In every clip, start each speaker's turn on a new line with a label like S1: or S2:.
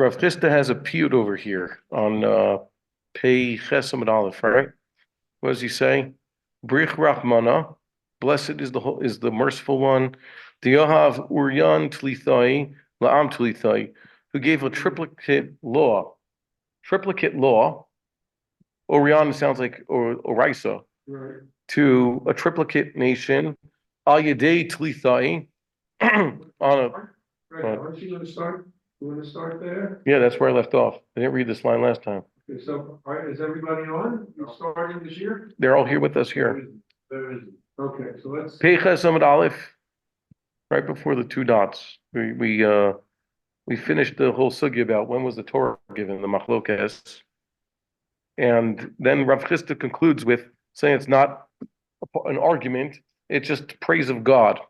S1: Rav Chisda has a piyut over here on Pei Chesam and Aleph, right? What does he say? Brich Rachmana, blessed is the merciful one. Diyohav Uryan Tlithai, La'am Tlithai, who gave a triplicate law. Triplicate law. Orion sounds like Orisa. Right. To a triplicate nation. Al Yedei Tlithai. On a.
S2: Right. Aren't you going to start? You want to start there?
S1: Yeah, that's where I left off. I didn't read this line last time.
S2: Okay, so is everybody on? You starting this year?
S1: They're all here with us here.
S2: There is. Okay, so let's.
S1: Pei Chesam and Aleph, right before the two dots. We finished the whole sugya about when was the Torah given, the machlokes, and then Rav Chisda concludes with saying it's not an argument; it's just praise of God.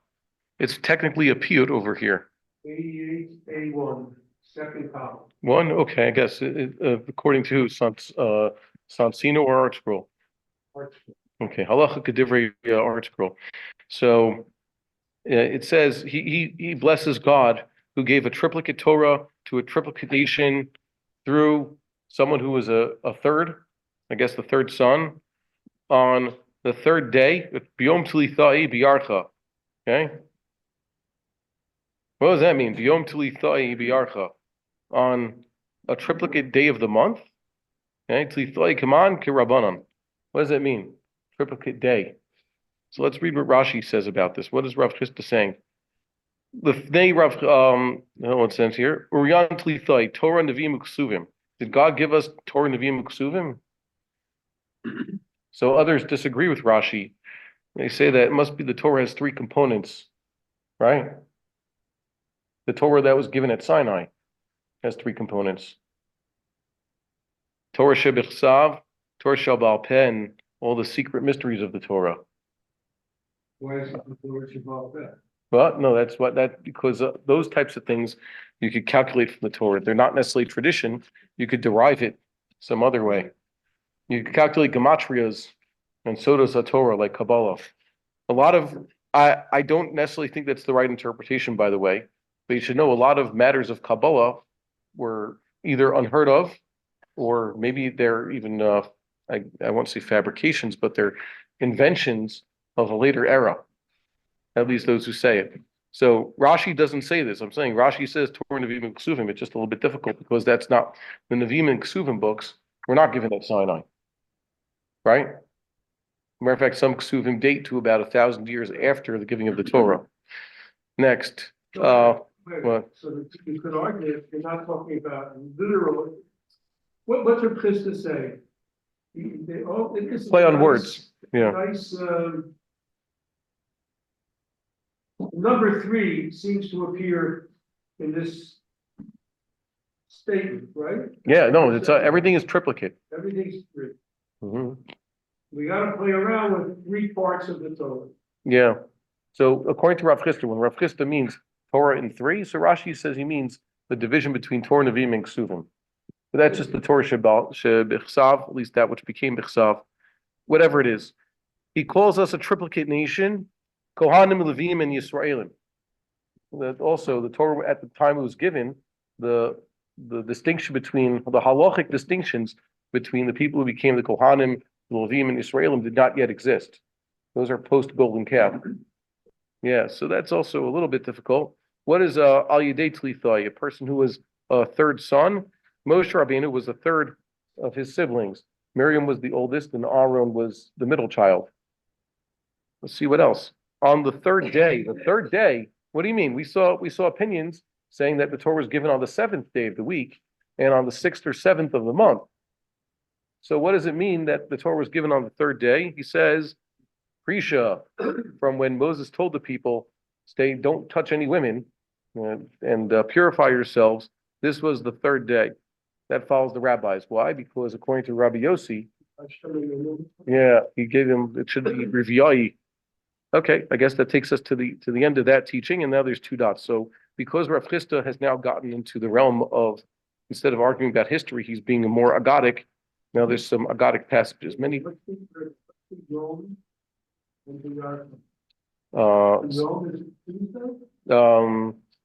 S1: It's technically a piyut over here.
S2: 88A1, second column.
S1: One, okay, I guess according to Sansino or Art Scroll.
S2: Art Scroll.
S1: Okay, halacha kedivrei Art Scroll. So it says he blesses God who gave a triplicate Torah to a triplicate nation through someone who was a third, I guess the third son, on the third day, Biyom Tlithai Biyarcha. Okay? What does that mean? Biyom Tlithai Biyarcha. On a triplicate day of the month? Okay? Tlithai Kaman Kirabanan. What does that mean? Triplicate day. So let's read what Rashi says about this. What is Rav Chisda saying? The Fnei Rav, what says here? Uryan Tlithai, Torah Nevi'im Uksuvim. Did God give us Torah Nevi'im Uksuvim? So others disagree with Rashi. They say that it must be the Torah has three components, right? The Torah that was given at Sinai has three components. Torah Shebichsav, Torah Shabbat, and all the secret mysteries of the Torah.
S2: Why is it the Torah Shabbat?
S1: Well, no, because those types of things you could calculate from the Torah. They're not necessarily tradition. You could derive it some other way. You could calculate gematrias and so does a Torah like Kabbalah. I don't necessarily think that's the right interpretation, by the way, but you should know a lot of matters of Kabbalah were either unheard of or maybe they're even, I won't say fabrications, but they're inventions of a later era. At least those who say it. So Rashi doesn't say this. I'm saying Rashi says Torah Nevi'im and Ksuvim. It's just a little bit difficult because that's not the Nevi'im and Ksuvim books were not given at Sinai, right? Matter of fact, some Ksuvim date to about 1,000 years after the giving of the Torah. Next,
S2: what? So you could argue if you're not talking about literal. What's your Chisda say?
S1: Play on words. Yeah.
S2: Nice. Number 3 seems to appear in this statement, right?
S1: Yeah, no, it's everything is triplicate.
S2: Everything's 3.
S1: Mm-hmm.
S2: We got to play around with 3 parts of the Torah.
S1: Yeah. So according to Rav Chisda, when Rav Chisda means Torah in 3, so Rashi says he means the division between Torah, Nevi'im, and Ksuvim. But that's just the Torah Shebichsav, at least that which became Bichsav, whatever it is. He calls us a triplicate nation. Kohanim, Levim, and Yisraelim. That also the Torah at the time it was given, the distinction between the halachic distinctions between the people who became the Kohanim, the Levim, and Yisraelim did not yet exist. Those are post Golden Calf. Yeah, so that's also a little bit difficult. What is Al Yedei Tlithai? A person who was a third son. Moshe Rabbeinu was the third of his siblings. Miriam was the oldest, and Aaron was the middle child. Let's see what else. On the third day, what do you mean? We saw opinions saying that the Torah was given on the 7th day of the week and on the 6th or 7th of the month. So what does it mean that the Torah was given on the third day? He says, Prisha, from when Moses told the people, don't touch any women and purify yourselves. This was the third day. That follows the rabbis. Why? Because according to Rabbi Yossi, yeah, he gave him, it should be Riviyai. Okay, I guess that takes us to the end of that teaching, and now there's 2 dots. So because Rav Chisda has now gotten into the realm of, instead of arguing about history, he's being more agadic. Now there's some agadic passages. Many.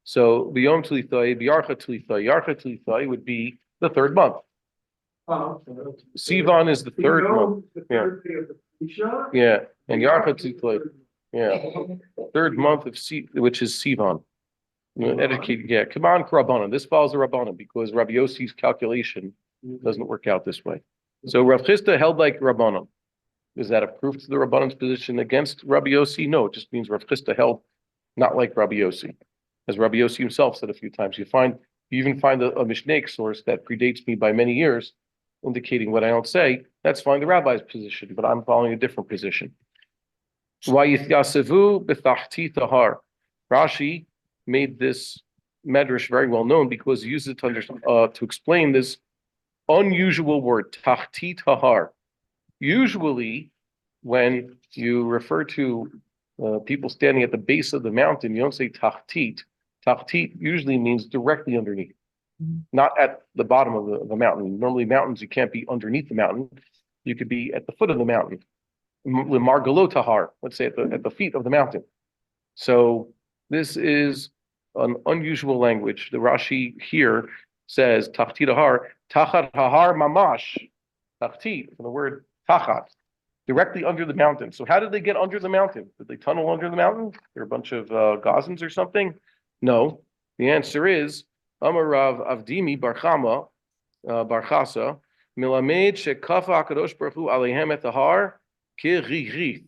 S1: So biyom tlithai, biyarcha tlithai, yarcha tlithai would be the third month. Sivan is the third month.
S2: The third day of the Isha.
S1: Yeah, and yarcha tlithai, yeah, third month of which is Sivan. Educated, yeah. Come on, Rabbanan. This follows the Rabbanan because Rabbi Yossi's calculation doesn't work out this way. So Rav Chisda held like Rabbanan. Is that a proof to the Rabbanan's position against Rabbi Yossi? No, it just means Rav Chisda held not like Rabbi Yossi. As Rabbi Yossi himself said a few times, you even find a Mishnaic source that predates me by many years, indicating what I don't say. That's fine, the rabbi's position, but I'm following a different position. Vayithyasevu b'tachti tahar. Rashi made this medrash very well known because he used it to explain this unusual word, tachti tahar. Usually, when you refer to people standing at the base of the mountain, you don't say tachtit. Tachtit usually means directly underneath, not at the bottom of the mountain. Normally, mountains, you can't be underneath the mountain. You could be at the foot of the mountain. Margalo tahar, let's say at the feet of the mountain. So this is an unusual language. The Rashi here says tachtit tahar, tachat hahar mamash, tachtit, from the word tachat, directly under the mountain. So how did they get under the mountain? Did they tunnel under the mountain? They're a bunch of Gazans or something? No. The answer is Amarav Avdimi Barchama Barchasa Milamed Shekafa Hakadosh Baruch Hu Alehem et Tahar Kiriri.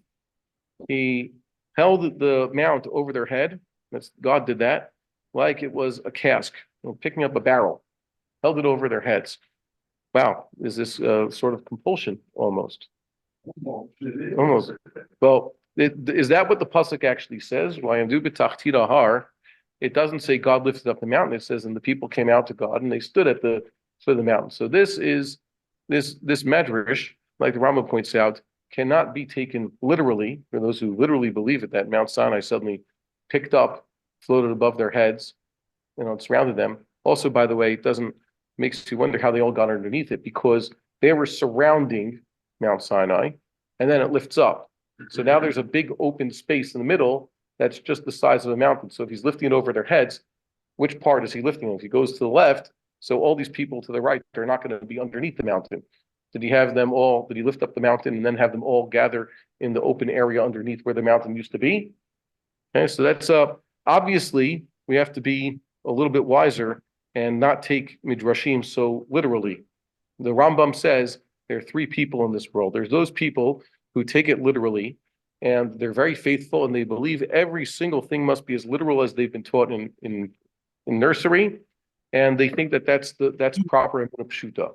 S1: He held the mount over their head. That's God did that, like it was a cask, picking up a barrel. Held it over their heads. Wow, is this sort of compulsion almost? Almost. Well, is that what the pasuk actually says? It doesn't say God lifted up the mountain. It says, and the people came out to God and they stood at the foot of the mountain. So this medrash, like the Rama points out, cannot be taken literally. For those who literally believe it, that Mount Sinai suddenly picked up, floated above their heads, it surrounded them. Also, by the way, it makes you wonder how they all got underneath it, because they were surrounding Mount Sinai, and then it lifts up. So now there's a big open space in the middle that's just the size of a mountain. So if he's lifting it over their heads, which part is he lifting? If he goes to the left, so all these people to the right are not going to be underneath the mountain. Did he lift up the mountain and then have them all gather in the open area underneath where the mountain used to be? Okay, so that's obviously we have to be a little bit wiser and not take midrashim so literally. The Rambam says there are three people in this world. There's those people who take it literally, and they're very faithful, and they believe every single thing must be as literal as they've been taught in nursery, and they think that's proper in pshuta.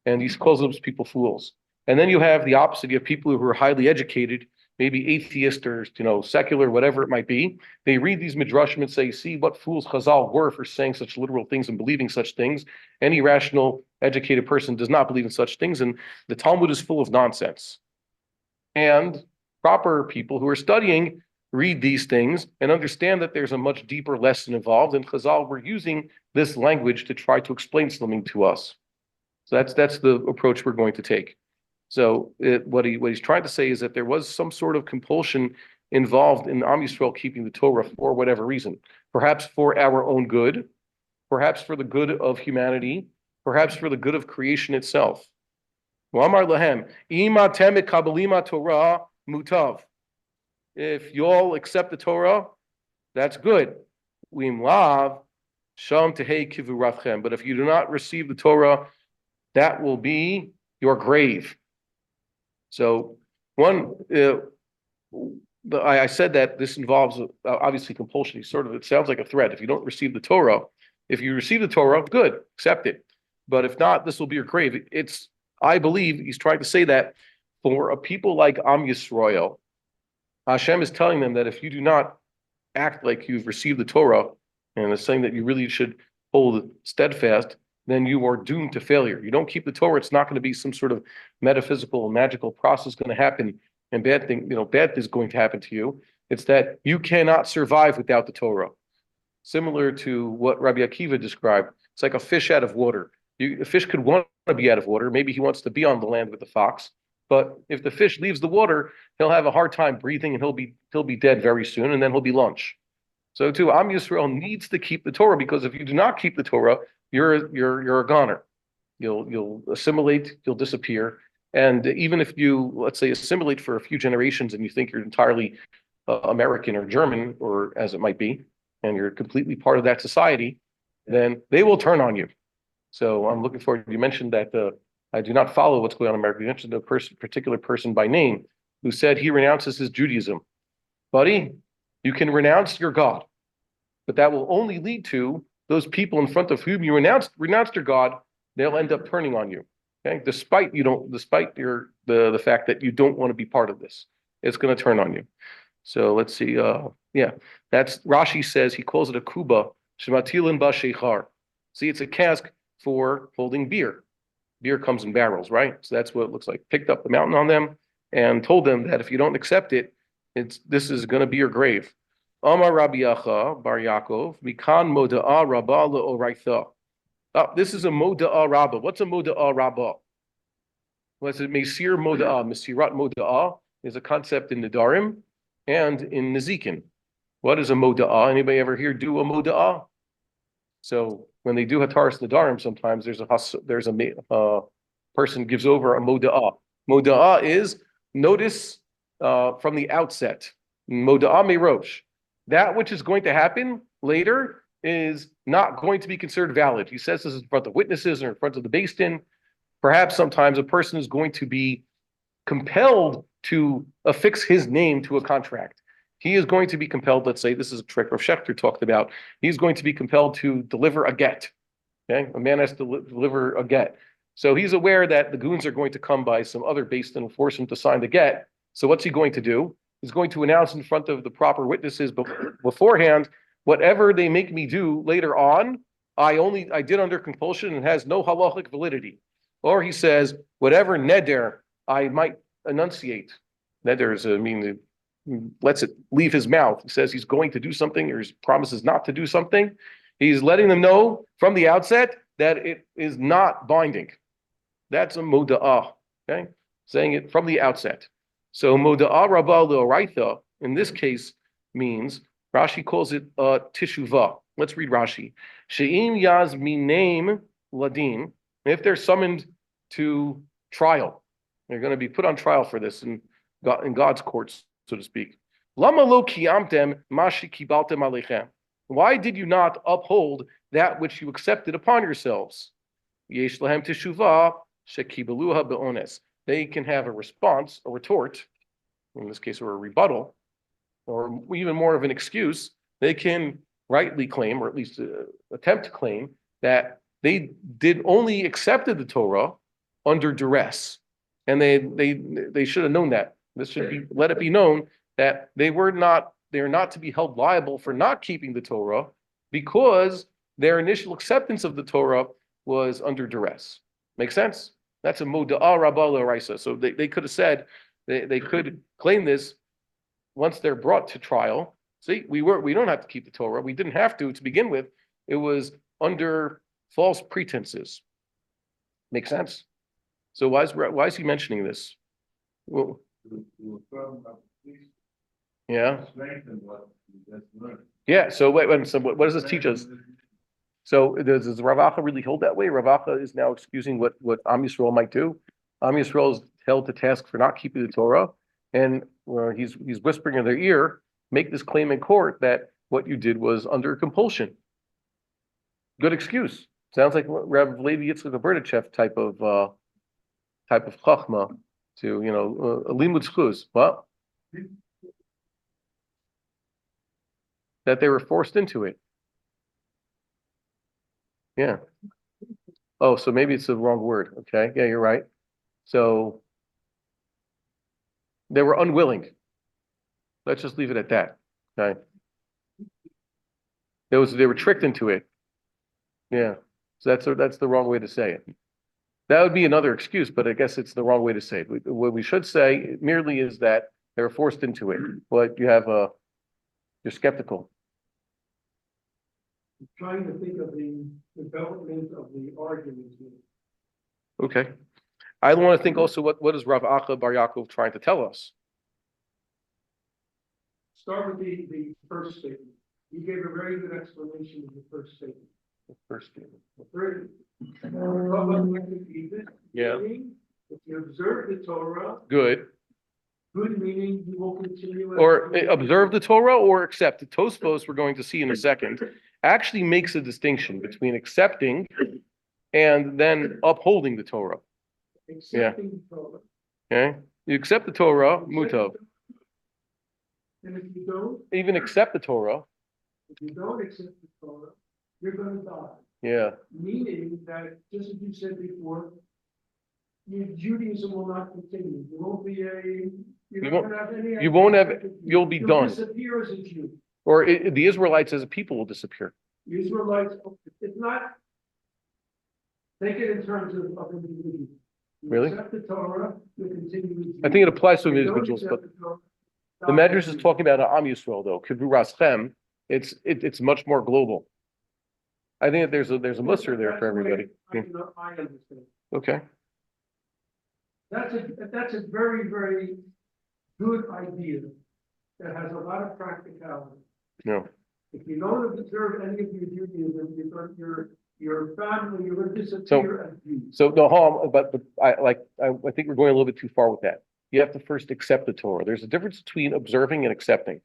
S1: And he calls those people fools. And then you have the opposite. You have people who are highly educated, maybe atheist or secular, whatever it might be. They read these midrashim and say, see what fools Chazal were for saying such literal things and believing such things. Any rational, educated person does not believe in such things, and the Talmud is full of nonsense. And proper people who are studying read these things and understand that there's a much deeper lesson involved, and Chazal were using this language to try to explain something to us. So that's the approach we're going to take. So what he's trying to say is that there was some sort of compulsion involved in Am Yisrael keeping the Torah for whatever reason, perhaps for our own good, perhaps for the good of humanity, perhaps for the good of creation itself. Amar lahem, ima temet kabbalima Torah mutav. If you all accept the Torah, that's good. Uim lav sham tehei kivuratchem. But if you do not receive the Torah, that will be your grave. So I said that this involves obviously compulsion. It sounds like a threat. If you don't receive the Torah, if you receive the Torah, good, accept it. But if not, this will be your grave. I believe he's trying to say that for a people like Am Yisrael, Hashem is telling them that if you do not act like you've received the Torah, and is saying that you really should hold steadfast, then you are doomed to failure. You don't keep the Torah, it's not going to be some sort of metaphysical, magical process going to happen, and bad is going to happen to you. It's that you cannot survive without the Torah. Similar to what Rabbi Akiva described, it's like a fish out of water. A fish could want to be out of water. Maybe he wants to be on the land with the fox. But if the fish leaves the water, he'll have a hard time breathing, and he'll be dead very soon, and then he'll be lunch. So too, Am Yisrael needs to keep the Torah, because if you do not keep the Torah, you're a goner. You'll assimilate, you'll disappear. And even if you, let's say, assimilate for a few generations and you think you're entirely American or German, or as it might be, and you're completely part of that society, then they will turn on you. So I'm looking forward. You mentioned that I do not follow what's going on in America. You mentioned a particular person by name who said he renounces his Judaism. Buddy, you can renounce your God, but that will only lead to those people in front of whom you renounced your God. They'll end up turning on you. Okay, despite the fact that you don't want to be part of this, it's going to turn on you. So let's see. Yeah, that's Rashi says, he calls it a kuba shematilin ba sheichar. See, it's a cask for holding beer. Beer comes in barrels, right? So that's what it looks like. Picked up the mountain on them and told them that if you don't accept it, this is going to be your grave. Amar Rabbi Acha Bar Yaakov Mikan Moda'a Rabba Le'oraitha. This is a Moda'a Rabba. What's a Moda'a Rabba? What's it? Mesir Moda'a. Mesirat Moda'a is a concept in Nedarim and in Nezikin. What is a Moda'a? Anybody ever hear do a Moda'a? So when they do Hataras Nedarim, sometimes there's a person gives over a Moda'a. Moda'a is notice from the outset. Moda'a Merosh. That which is going to happen later is not going to be considered valid. He says this in front of witnesses or in front of the Beis Din. Perhaps sometimes a person is going to be compelled to affix his name to a contract. He is going to be compelled, let's say, this is a trick Rav Schechter talked about, he's going to be compelled to deliver a get. Okay, a man has to deliver a get. So he's aware that the goons are going to come by some other Beis Din and force him to sign the get. So what's he going to do? He's going to announce in front of the proper witnesses beforehand, whatever they make me do later on, I did under compulsion and has no halachic validity. Or he says, whatever neder I might enunciate, neder is lets it leave his mouth. He says he's going to do something or he promises not to do something. He's letting them know from the outset that it is not binding. That's a moda'ah, okay? Saying it from the outset. So moda'ah rabah le'oraitha in this case means, Rashi calls it teshuvah. Let's read Rashi. She'im yaz minaim ladin. If they're summoned to trial, they're going to be put on trial for this in God's courts, so to speak. Lama lo kiyamtem mashi kibaltem alechem. Why did you not uphold that which you accepted upon yourselves? Yesh lahem teshuvah shekibaluha be'ones. They can have a response, a retort, in this case, or a rebuttal, or even more of an excuse. They can rightly claim, or at least attempt to claim, that they did only accepted the Torah under duress, and they should have known that. This should be let it be known that they are not to be held liable for not keeping the Torah because their initial acceptance of the Torah was under duress. Make sense? That's a moda'ah rabah le'oraisa. So they could have said, they could claim this once they're brought to trial. See, we don't have to keep the Torah. We didn't have to begin with. It was under false pretenses. Make sense? So why is he mentioning this? Well, yeah. Yeah. So what does this teach us? So does Rav Acha really hold that way? Rav Acha is now excusing what Am Yisrael might do. Am Yisrael is held to task for not keeping the Torah, and he's whispering in their ear, make this claim in court that what you did was under compulsion. Good excuse. Sounds like Rav Levi Yitzchak Berdichev type of chachma to a limud zchus. What? That they were forced into it. Yeah. Oh, so maybe it's the wrong word. Okay. Yeah, you're right. So they were unwilling. Let's just leave it at that. Okay. They were tricked into it. Yeah. So that's the wrong way to say it. That would be another excuse, but I guess it's the wrong way to say it. What we should say merely is that they were forced into it. But you're skeptical.
S2: I'm trying to think of the development of the argument here.
S1: Okay. I want to think also what is Rav Acha Bar Yaakov trying to tell us?
S2: Start with the first statement. You gave a very good explanation of the first statement.
S1: First,
S2: Third,
S1: Yeah.
S2: meaning, if you observe the Torah,
S1: good.
S2: good meaning you will continue.
S1: Or observe the Torah or accept. The Tosfos, we're going to see in a second, actually makes a distinction between accepting and then upholding the Torah.
S2: Accepting the Torah.
S1: Okay? You accept the Torah, mutav.
S2: And if you don't,
S1: Even accept the Torah,
S2: if you don't accept the Torah, you're going to die.
S1: yeah.
S2: Meaning that, just as you said before, Judaism will not continue. There won't be
S1: You won't have, you'll be
S2: You'll
S1: done.
S2: disappear as a Jew.
S1: Or the Israelites as a people will disappear.
S2: The Israelites, it's not, take it in terms of individuals. You
S1: Really?
S2: accept the Torah, you continue.
S1: I think it applies to
S2: You don't
S1: individuals, but
S2: accept the Torah,
S1: the Medrash is talking about Am Yisrael though. Kivru Raschem, it's much more global. I think that there's a muster there for everybody.
S2: I understand.
S1: Okay.
S2: That's a very, very good idea that has a lot of practicality.
S1: No.
S2: If you don't observe any of your Judaism, your family, you're going to disappear as Jews.
S1: So no harm, but I think we're going a little bit too far with that. You have to first accept the Torah. There's a difference between observing and accepting.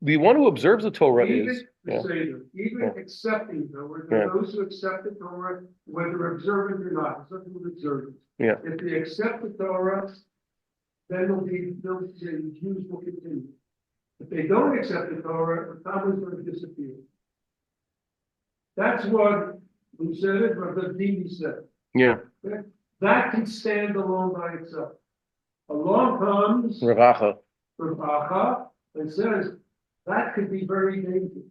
S1: The one who observes the Torah is
S2: Accepting the Torah. There are those who accept the Torah, whether observant or not. It's nothing with observance.
S1: Yeah.
S2: If they accept the Torah, then the Jews will continue. If they don't accept the Torah, the family is going to disappear. That's what we said, what the Dini said.
S1: Yeah.
S2: Okay? That can stand alone by itself. Along comes
S1: Ravacha.
S2: and says that could be very dangerous.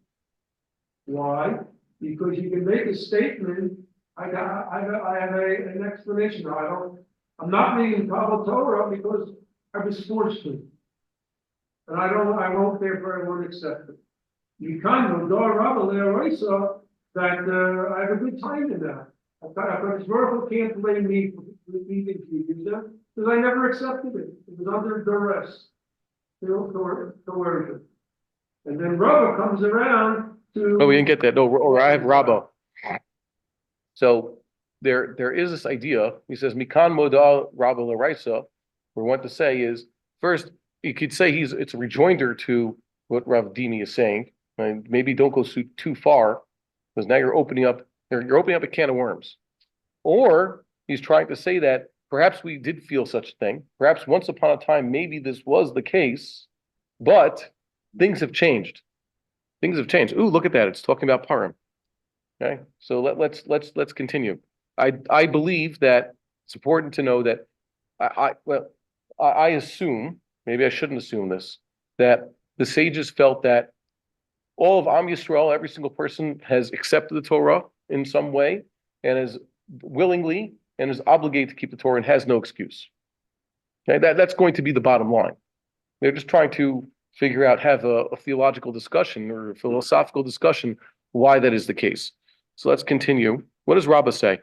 S2: Why? Because you can make a statement. I have an explanation. I'm not reading Kabbalah Torah because I was forced to. And I won't therefore I won't accept it. You kind of that I have a good time in that. Baruch can't blame me for leaving Judaism because I never accepted it. It was under duress, coercion. And then Rabbah comes around to.
S1: Oh, we didn't get that. No, or I have Rabbah. So there is this idea. He says Mikan Moda Rabbah L'Raisa. What we want to say is first you could say it's a rejoinder to what Rav Dini is saying. And maybe don't go too far because now you're opening up a can of worms. Or he's trying to say that perhaps we did feel such a thing. Perhaps once upon a time, maybe this was the case, but things have changed. Things have changed. Ooh, look at that. It's talking about Purim. Okay. So let's continue. I believe that it's important to know that I assume, maybe I shouldn't assume this, that the sages felt that all of Am Yisrael, every single person has accepted the Torah in some way and is willingly and is obligated to keep the Torah and has no excuse. Okay, that's going to be the bottom line. They're just trying to figure out, have a theological discussion or a philosophical discussion why that is the case. So let's continue. What does Rabbah say?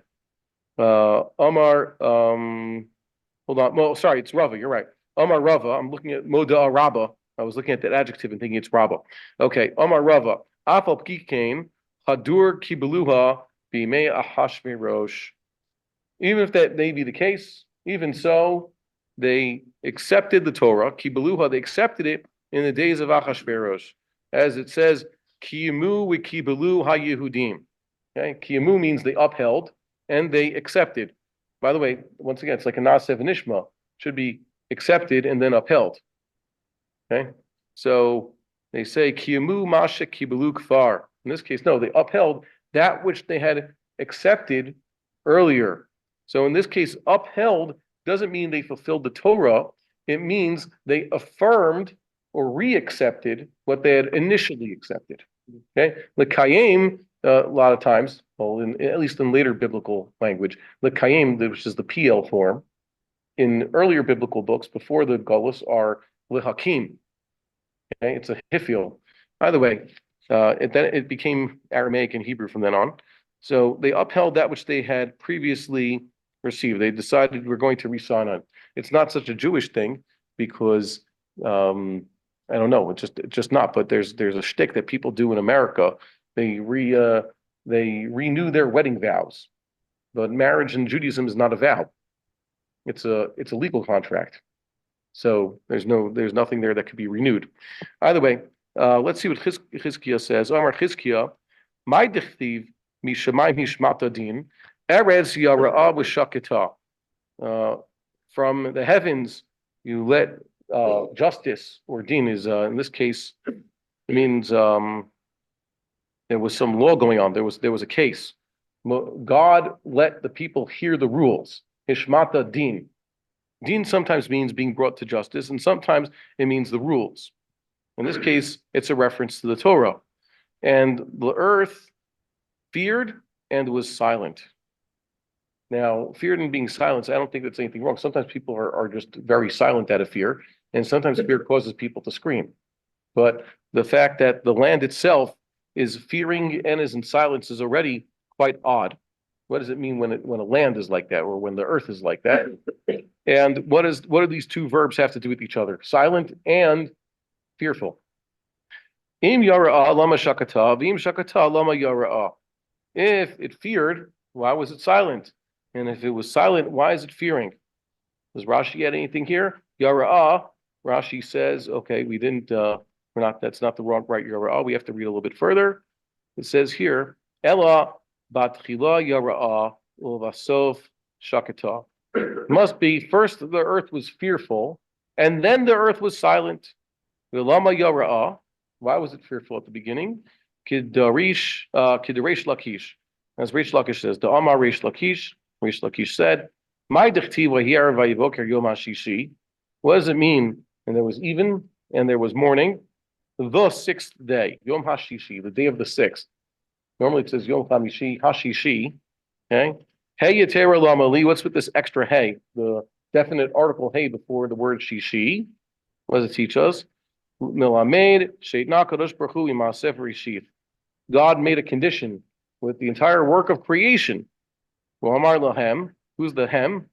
S1: Amar, hold on. Well, sorry, it's Rava. You're right. Amar Rava. I'm looking at Moda Rabbah. I was looking at that adjective and thinking it's Rabbah. Okay. Amar Rava. Afal Pkikain Hadur Kibeluha Bimei Ahashverosh. Even if that may be the case, even so, they accepted the Torah. Kibeluha, they accepted it in the days of Ahashverosh, as it says, Kiyamu Wikibelu HaYehudim. Okay, Kiyamu means they upheld and they accepted. By the way, once again, it's like a Nasev Nishma, should be accepted and then upheld. Okay, so they say Kiyamu Masha Kibelu Kfar. In this case, no, they upheld that which they had accepted earlier. So in this case, upheld doesn't mean they fulfilled the Torah. It means they affirmed or re-accepted what they had initially accepted. Okay, L'kayim, a lot of times, well, at least in later biblical language, L'kayim, which is the PL form, in earlier biblical books before the Golus are L'hakim. Okay, it's a hifil. By the way, it became Aramaic and Hebrew from then on. So they upheld that which they had previously received. They decided we're going to re-sign on. It's not such a Jewish thing because I don't know. It's just not. But there's a shtick that people do in America. They renew their wedding vows, but marriage in Judaism is not a vow. It's a legal contract. So there's nothing there that could be renewed. Either way, let's see what Chizkiah says. Omar Chizkiah, my dichtiv mishamayim hishmata din eretz yara'ah v'shakita. From the heavens you let justice, or din is in this case it means there was some law going on. There was a case. God let the people hear the rules. Hishmata din. Din sometimes means being brought to justice, and sometimes it means the rules. In this case, it's a reference to the Torah. And the earth feared and was silent. Now, feared and being silent, I don't think that's anything wrong. Sometimes people are just very silent out of fear, and sometimes fear causes people to scream. But the fact that the land itself is fearing and is in silence is already quite odd. What does it mean when a land is like that, or when the earth is like that? And what do these two verbs have to do with each other? Silent and fearful. Im yara'ah lama shakata, v'im shakata lama yara'ah. If it feared, why was it silent? And if it was silent, why is it fearing? Does Rashi add anything here? Yara'ah, Rashi says, okay, that's not the right yara'ah. We have to read a little bit further. It says here, Ela batchila yara'ah uvasof shakata. Must be first the earth was fearful, and then the earth was silent. Lama yara'ah. Why was it fearful at the beginning? Kidarish Lakish. As Rish Lakish says, the Amar Rish Lakish said, "My dechtiva here vayivoker yom hashishi." What does it mean? And there was even, and there was morning, the sixth day, Yom Hashishi, the day of the sixth. Normally it says Yom Hamishi, Hashishi. Okay. Hey Yetera Lamali. What's with this extra hey? The definite article hey before the word shishi. What does it teach us? Milamed Sheitna Kadosh Baruch Hu Imasefer Rishif. God made a condition with the entire work of creation. Amar Lahem. Who's the Hem?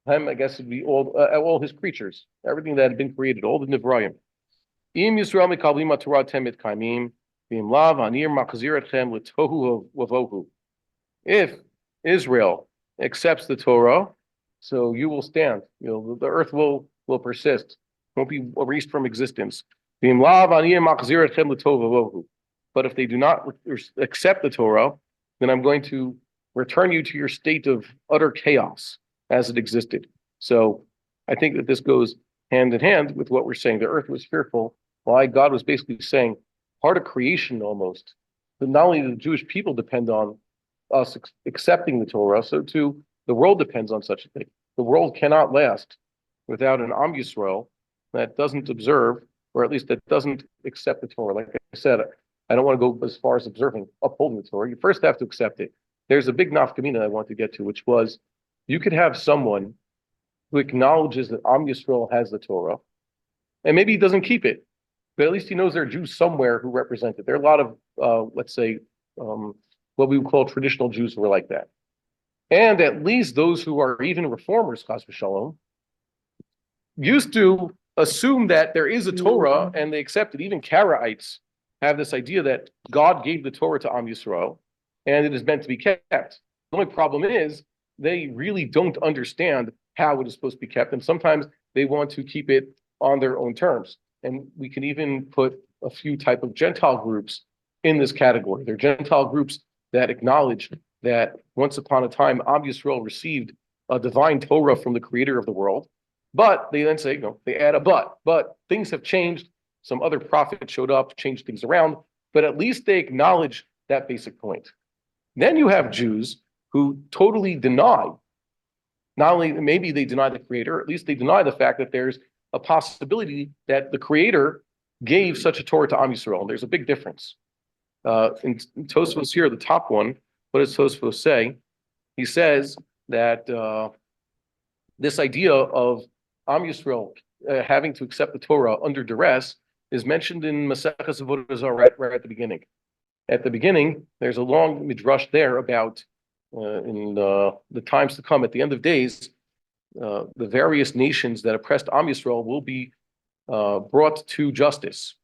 S1: Hem, I guess, would be all his creatures, everything that had been created, all the Nivrayim. Im Yisrael Mikablim Torah Temit Kaimim, V'im Lav Anir Machzir Etchem L'Tohu V'Vohu. If Israel accepts the Torah, so you will stand. The earth will persist, won't be erased from existence. V'im Lav Anir Machzir Etchem L'Tohu V'Vohu. But if they do not accept the Torah, then I'm going to return you to your state of utter chaos as it existed. So I think that this goes hand in hand with what we're saying. The earth was fearful. Why? God was basically saying, part of creation almost, but not only do the Jewish people depend on us accepting the Torah, so too the world depends on such a thing. The world cannot last without an Am Yisrael that doesn't observe, or at least that doesn't accept the Torah. Like I said, I don't want to go as far as upholding the Torah. You first have to accept it. There's a big nafkamina I want to get to, which was, you could have someone who acknowledges that Am Yisrael has the Torah, and maybe he doesn't keep it, but at least he knows there are Jews somewhere who represent it. There are a lot of, let's say, what we would call traditional Jews who are like that. And at least those who are even reformers, chas v'shalom, used to assume that there is a Torah and they accept it. Even Karaites have this idea that God gave the Torah to Am Yisrael and it is meant to be kept. The only problem is, they really don't understand how it is supposed to be kept. And sometimes they want to keep it on their own terms. And we can even put a few type of Gentile groups in this category. They're Gentile groups that acknowledge that once upon a time, Am Yisrael received a divine Torah from the creator of the world. But they then say, they add a but things have changed. Some other prophet showed up, changed things around, but at least they acknowledge that basic point. Then you have Jews who totally deny, not only maybe they deny the creator, at least they deny the fact that there's a possibility that the creator gave such a Torah to Am Yisrael. And there's a big difference. In Tosfos here, the top one, what does Tosfos say? He says that this idea of Am Yisrael having to accept the Torah under duress is mentioned in Masechet Avodah Zarah right at the beginning. At the beginning, there's a long midrash there about in the times to come, at the end of days, the various nations that oppressed Am Yisrael will be brought to justice.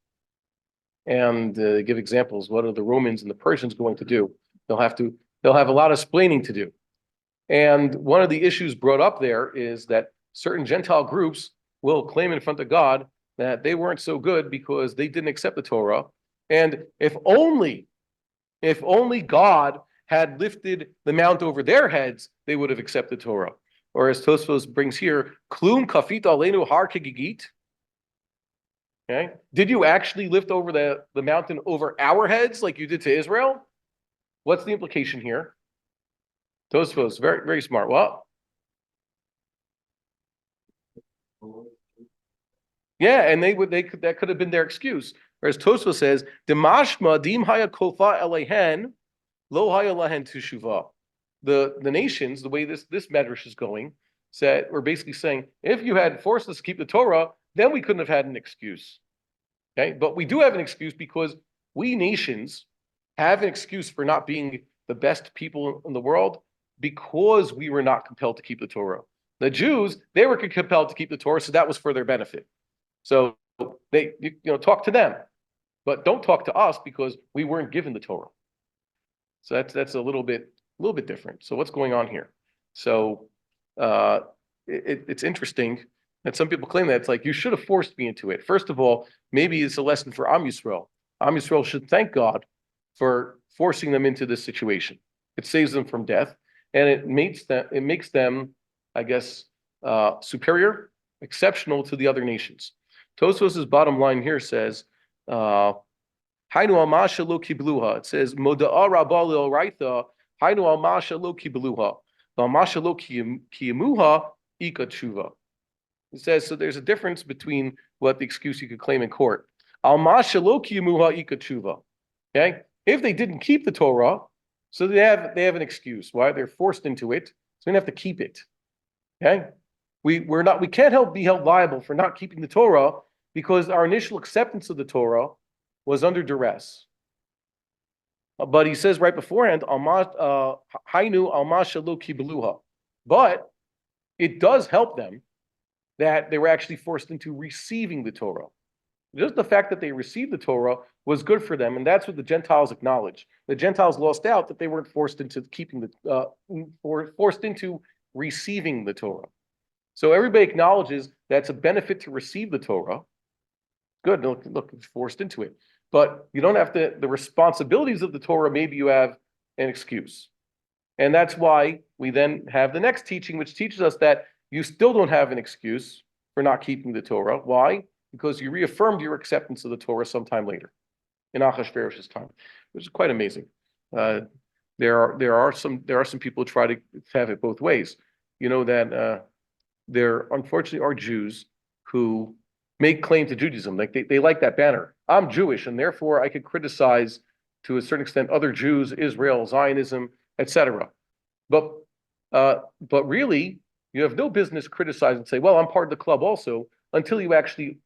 S1: And give examples. What are the Romans and the Persians going to do? They'll have a lot of explaining to do. And one of the issues brought up there is that certain Gentile groups will claim in front of God that they weren't so good because they didn't accept the Torah. And if only God had lifted the mount over their heads, they would have accepted Torah. Or as Tosfos brings here, Klum kafit aleinu har kegigit. Okay. Did you actually lift over the mountain over our heads like you did to Israel? What's the implication here? Tosfos, very, very smart. What? Yeah, and that could have been their excuse. Whereas Tosfos says, Demashma dim haya kofa elehen, lo haya lahen teshuva. The nations, the way this medrash is going, we're basically saying, if you had forced us to keep the Torah, then we couldn't have had an excuse. Okay, but we do have an excuse because we nations have an excuse for not being the best people in the world because we were not compelled to keep the Torah. The Jews, they were compelled to keep the Torah, so that was for their benefit. So they, talk to them, but don't talk to us because we weren't given the Torah. So that's a little bit different. So what's going on here? So it's interesting that some people claim that it's like you should have forced me into it. First of all, maybe it's a lesson for Am Yisrael. Am Yisrael should thank God for forcing them into this situation. It saves them from death, and it makes them, I guess, superior, exceptional to the other nations. Tosfos' bottom line here says, Hainu almasha lo kibluha. It says, Moda'a rabba lil raitha, Hainu almasha lo kibluha. Almasha lo kiyemuha ika tshuva. It says, so there's a difference between what the excuse you could claim in court. Almasha lo kiyemuha ika tshuva. Okay? If they didn't keep the Torah, so they have an excuse. Why? They're forced into it, so they have to keep it. Okay? We can't be held liable for not keeping the Torah because our initial acceptance of the Torah was under duress. But he says right beforehand, Hainu almasha lo kibeluha. But it does help them that they were actually forced into receiving the Torah. Just the fact that they received the Torah was good for them, and that's what the Gentiles acknowledge. The Gentiles lost out that they weren't forced into forced into receiving the Torah. So everybody acknowledges that's a benefit to receive the Torah. Good, look, it's forced into it. But you don't have the responsibilities of the Torah, maybe you have an excuse. And that's why we then have the next teaching, which teaches us that you still don't have an excuse for not keeping the Torah. Why? Because you reaffirmed your acceptance of the Torah sometime later, in Achashverosh's time, which is quite amazing. There are some people who try to have it both ways. You know that there unfortunately are Jews who make claim to Judaism. Like they like that banner. I'm Jewish, and therefore I could criticize to a certain extent other Jews, Israel, Zionism, etc. But really, you have no business criticizing and say, well, I'm part of the club also, until you actually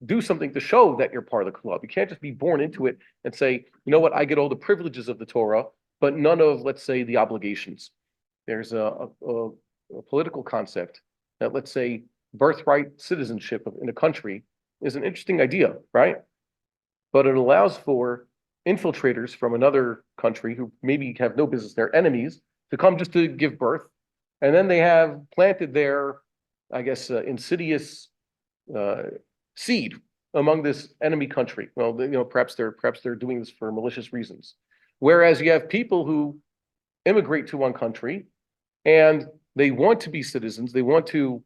S1: do something to show that you're part of the club. You can't just be born into it and say, you know what, I get all the privileges of the Torah, but none of, let's say, the obligations. There's a political concept that, let's say, birthright citizenship in a country is an interesting idea, right? But it allows for infiltrators from another country who maybe have no business, they're enemies, to come just to give birth. And then they have planted their, I guess, insidious seed among this enemy country. Well, perhaps they're doing this for malicious reasons. Whereas you have people who immigrate to one country and they want to be citizens, they want to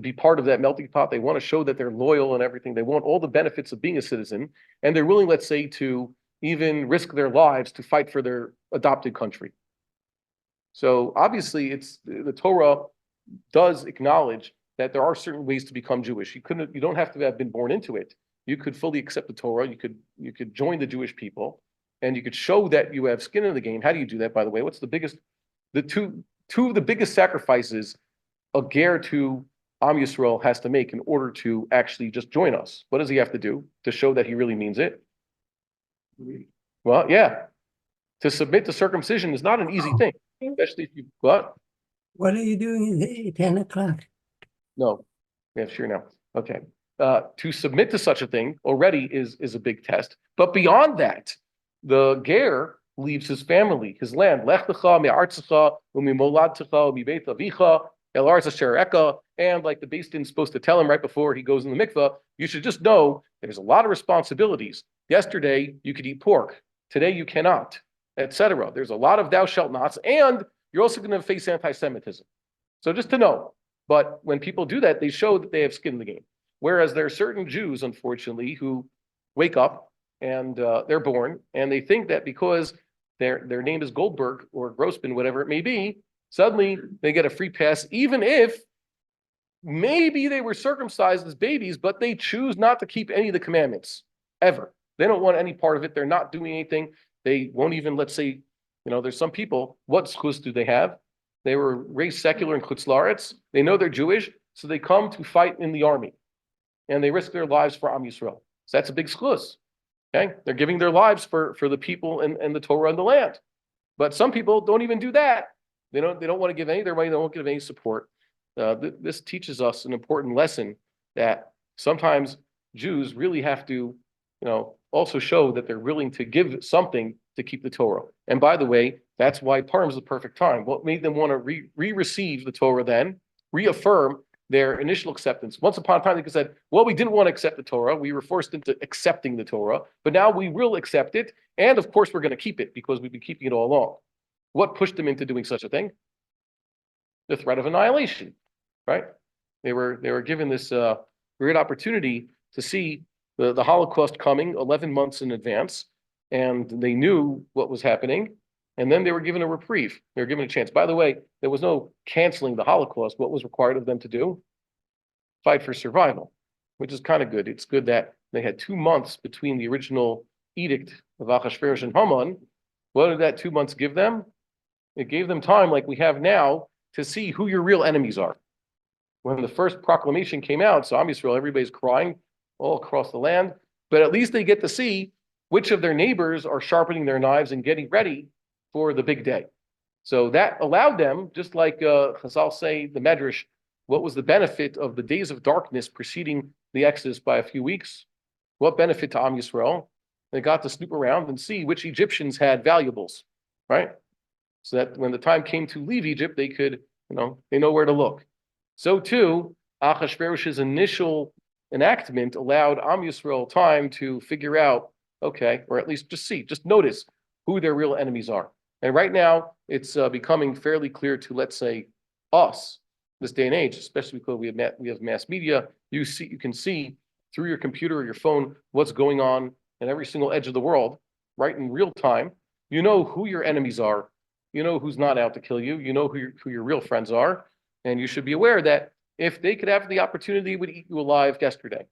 S1: be part of that melting pot, they want to show that they're loyal and everything, they want all the benefits of being a citizen, and they're willing, let's say, to even risk their lives to fight for their adopted country. So obviously the Torah does acknowledge that there are certain ways to become Jewish. You don't have to have been born into it. You could fully accept the Torah, you could join the Jewish people, and you could show that you have skin in the game. How do you do that, by the way? What's the two of the biggest sacrifices a ger to Am Yisrael has to make in order to actually just join us? What does he have to do to show that he really means it? Well, yeah. To submit to circumcision is not an easy thing, especially if you, what?
S3: What are you doing at 10 o'clock?
S1: No, we have Shiur now. Okay. to submit to such a thing already is a big test. But beyond that, the ger leaves his family, his land. Lech lecha me'artzecha u'mimoladtecha u'mibeit avicha el aretz asher eka. And like the Beis Din is supposed to tell him right before he goes in the mikveh, you should just know there's a lot of responsibilities. Yesterday you could eat pork, today you cannot, etc. There's a lot of thou shalt nots, and you're also going to face anti-Semitism. So just to know. But when people do that, they show that they have skin in the game. Whereas there are certain Jews, unfortunately, who wake up and they're born, and they think that because their name is Goldberg or Grossman, whatever it may be, suddenly they get a free pass, even if maybe they were circumcised as babies, but they choose not to keep any of the commandments, ever. They don't want any part of it. They're not doing anything. They won't even, let's say, there's some people, what schus do they have? They were raised secular in Chutz La'aretz. They know they're Jewish, so they come to fight in the army. And they risk their lives for Am Yisrael. So that's a big schus. Okay? They're giving their lives for the people and the Torah and the land. But some people don't even do that. They don't want to give any of their money, they won't give any support. This teaches us an important lesson that sometimes Jews really have to, also show that they're willing to give something to keep the Torah. And by the way, that's why Purim is the perfect time. What made them want to receive the Torah then, reaffirm their initial acceptance. Once upon a time, they said, well, we didn't want to accept the Torah. We were forced into accepting the Torah, but now we will accept it. And of course, we're going to keep it because we've been keeping it all along. What pushed them into doing such a thing? The threat of annihilation, right? They were given this great opportunity to see the Holocaust coming 11 months in advance, and they knew what was happening, and then they were given a reprieve. They were given a chance. By the way, there was no canceling the Holocaust. What was required of them to do? Fight for survival, which is kind of good. It's good that they had 2 months between the original edict of Achashverosh and Haman. What did that 2 months give them? It gave them time, like we have now, to see who your real enemies are. When the first proclamation came out, so Am Yisrael, everybody's crying all across the land, but at least they get to see which of their neighbors are sharpening their knives and getting ready for the big day. So that allowed them, just like Chazal say, the Medrash, what was the benefit of the days of darkness preceding the Exodus by a few weeks? What benefit to Am Yisrael? They got to snoop around and see which Egyptians had valuables, right? So that when the time came to leave Egypt, they could, they know where to look. So too, Achashverosh's initial enactment allowed Am Yisrael time to figure out, okay, or at least just notice who their real enemies are. And right now, it's becoming fairly clear to, let's say, us, this day and age, especially because we have mass media. You can see through your computer or your phone what's going on in every single edge of the world, right in real time. You know who your enemies are. You know who's not out to kill you. You know who your real friends are. And you should be aware that if they could have the opportunity, would eat you alive yesterday.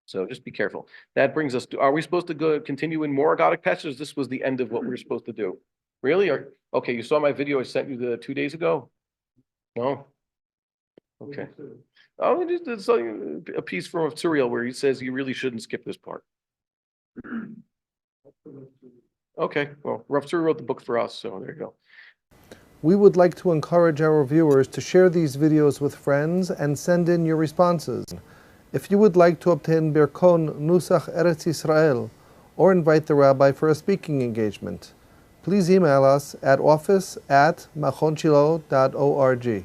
S1: So just be careful. That brings us to, are we supposed to continue in more Agadic passages? This was the end of what we were supposed to do. Really? Okay, you saw my video I sent you 2 days ago? No? Okay. Oh, just a piece from Tzuriel where he says you really shouldn't skip this part. Okay, well, Rav Tzuriel wrote the book for us, so there you go.
S3: We would like to encourage our viewers to share these videos with friends and send in your responses. If you would like to obtain Birkon Nusach Eretz Yisrael or invite the rabbi for a speaking engagement, please email us at office@machonshilo.org.